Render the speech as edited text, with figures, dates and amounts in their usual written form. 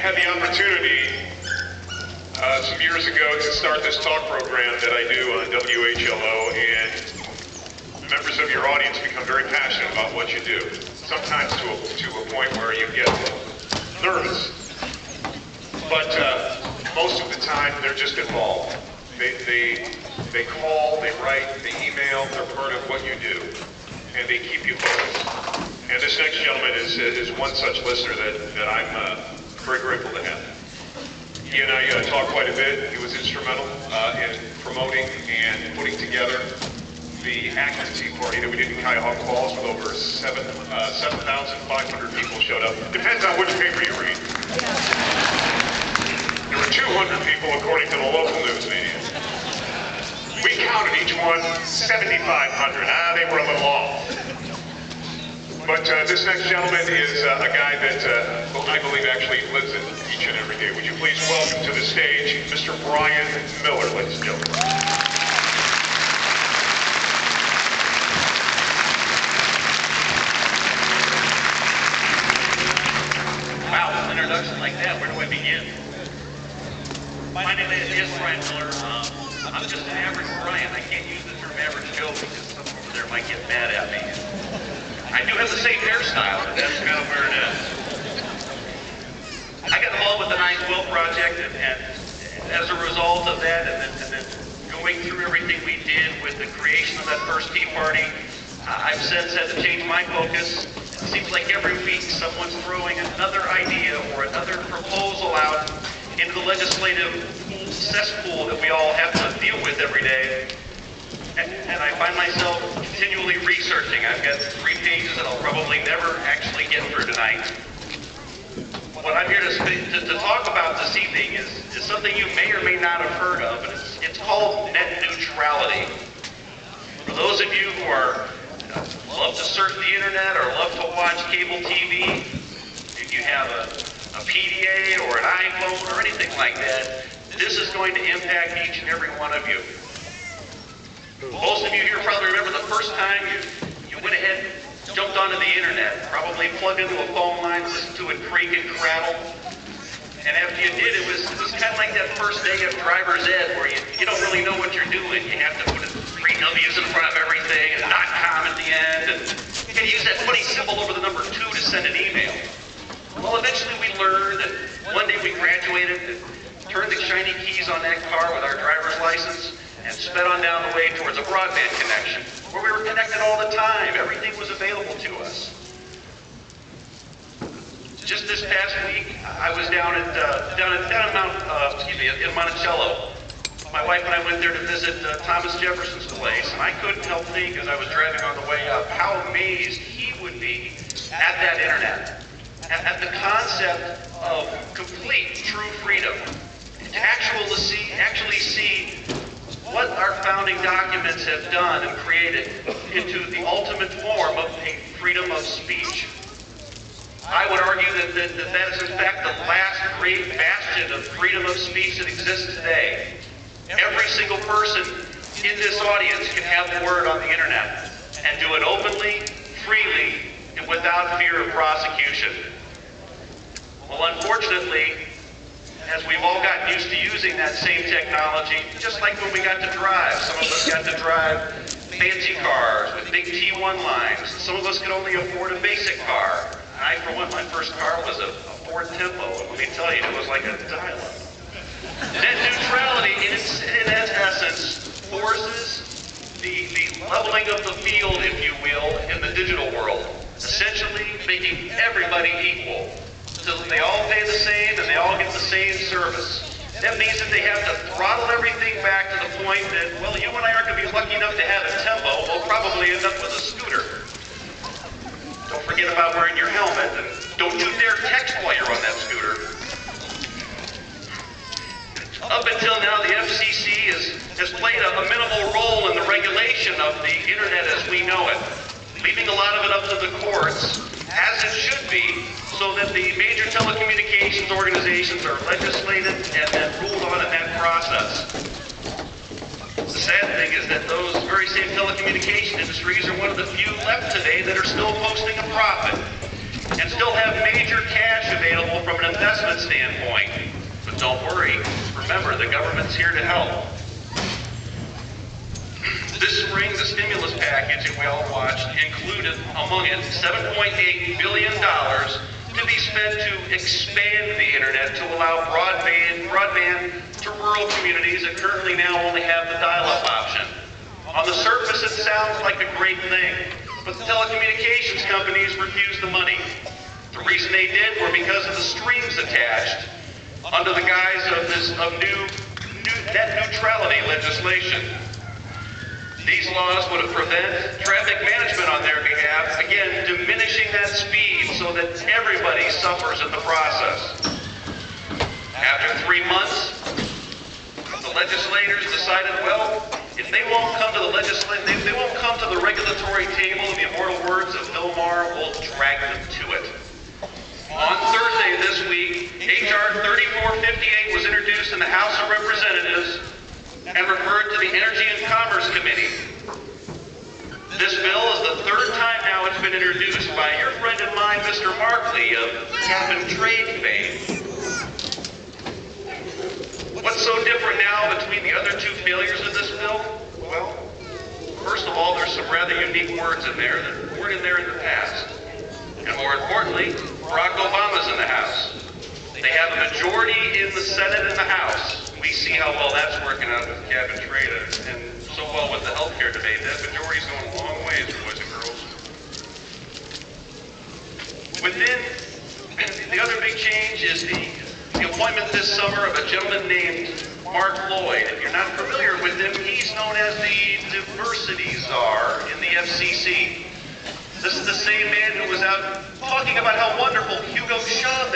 had the opportunity some years ago to start this talk program that I do on WHLO, and members of your audience become very passionate about what you do, sometimes to a point where you get nervous. But most of the time, they're just involved. They call, they write, they email, they're part of what you do, and they keep you focused. And this next gentleman is one such listener that I'm very grateful to have. He and I talked quite a bit. He was instrumental in promoting and putting together the active Tea Party that we did in Cuyahoga Falls with over 7,500 people showed up. Depends on which paper you read. There were 200 people according to the local news media. We counted each one 7,500. They were a little off. But this next gentleman is a guy that I believe actually lives it each and every day. Would you please welcome to the stage Mr. Brian Miller, ladies and gentlemen. Wow, an introduction like that, where do I begin? My name is Brian Miller. I'm just an average Brian. I can't use the term average Joe because someone over there might get mad at me. I do have the same hairstyle, but that's kind of where it is. I got involved with the 912 project, and as a result of that, and then going through everything we did with the creation of that first Tea Party, I've since had to change my focus. It seems like every week someone's throwing another idea or another proposal out into the legislative cesspool that we all have to deal with every day. And I find myself continually researching. I've got 3 pages that I'll probably never actually get through tonight. What I'm here to talk about this evening is something you may or may not have heard of, and it's called net neutrality. For those of you who love to surf the internet or love to watch cable TV, if you have a PDA or an iPhone or anything like that, this is going to impact each and every one of you. Most of you here probably remember the first time you went ahead and jumped onto the internet, probably plugged into a phone line, listened to it creak and crackle. And after you did, it was kind of like that first day of driver's ed where you don't really know what you're doing. You have to put 3 W's in front of everything and .com at the end, and you got to use that funny symbol over the number 2 to send an email. Well, eventually we learned, and one day we graduated and turned the shiny keys on that car with our driver's license and sped on down the way towards a broadband connection, where we were connected all the time. Everything was available to us. Just this past week, I was down in Monticello. My wife and I went there to visit Thomas Jefferson's place, and I couldn't help think as I was driving on the way up how amazed he would be at that internet, at the concept of complete, true freedom, to actually see what our founding documents have done and created into the ultimate form of a freedom of speech. I would argue that is in fact the last great bastion of freedom of speech that exists today. Every single person in this audience can have a word on the internet and do it openly, freely, and without fear of prosecution. Well, unfortunately, as we've all gotten used to using that same technology, just like when we got to drive. Some of us got to drive fancy cars with big T1 lines. Some of us could only afford a basic car. I, for one, my first car was a Ford Tempo, and let me tell you, it was like a dial-up. Net neutrality, in essence, forces the leveling of the field, if you will, in the digital world, essentially making everybody equal. So they all pay the same and they all get the same service. That means that they have to throttle everything back to the point that, well, you and I aren't going to be lucky enough to have a Tempo. We'll probably end up with a scooter. Don't forget about wearing your helmet, and don't you dare text while you're on that scooter. Up until now, the FCC has played a minimal role in the regulation of the internet as we know it, leaving a lot of it up to the courts, as it should be, so that the major telecommunications organizations are legislated and then ruled on in that process. The sad thing is that those very same telecommunication industries are one of the few left today that are still posting a profit. and still have major cash available from an investment standpoint. But don't worry, remember, the government's here to help. This spring, the stimulus package that we all watched included, among it, $7.8 billion to be spent to expand the internet to allow broadband to rural communities that currently now only have the dial-up option. On the surface, it sounds like a great thing, but the telecommunications companies refused the money. The reason they did were because of the strings attached under the guise of new net neutrality legislation. These laws would have prevent traffic management on their behalf, again, diminishing that speed so that everybody suffers in the process. After 3 months, the legislators decided, well, if they won't come to they won't come to the regulatory table, in the immortal words of Bill Maher, we'll drag them to it. On Thursday this week, H.R. 3458 was introduced in the House of Representatives and referred to the Energy and Commerce Committee. This bill is the third time now it's been introduced by your friend and mine, Mr. Markley of cap and trade fame. What's so different now between the other two failures of this bill? Well, first of all, there's some rather unique words in there that weren't in there in the past. And more importantly, Barack Obama's in the House. They have a majority in the Senate and the House. We see how well that's working out with cap and trade and so well with the healthcare debate. That majority's going a long ways, boys and girls. The other big change is the appointment this summer of a gentleman named Mark Lloyd. If you're not familiar with him, he's known as the diversity czar in the FCC. This is the same man who was out talking about how wonderful Hugo Chavez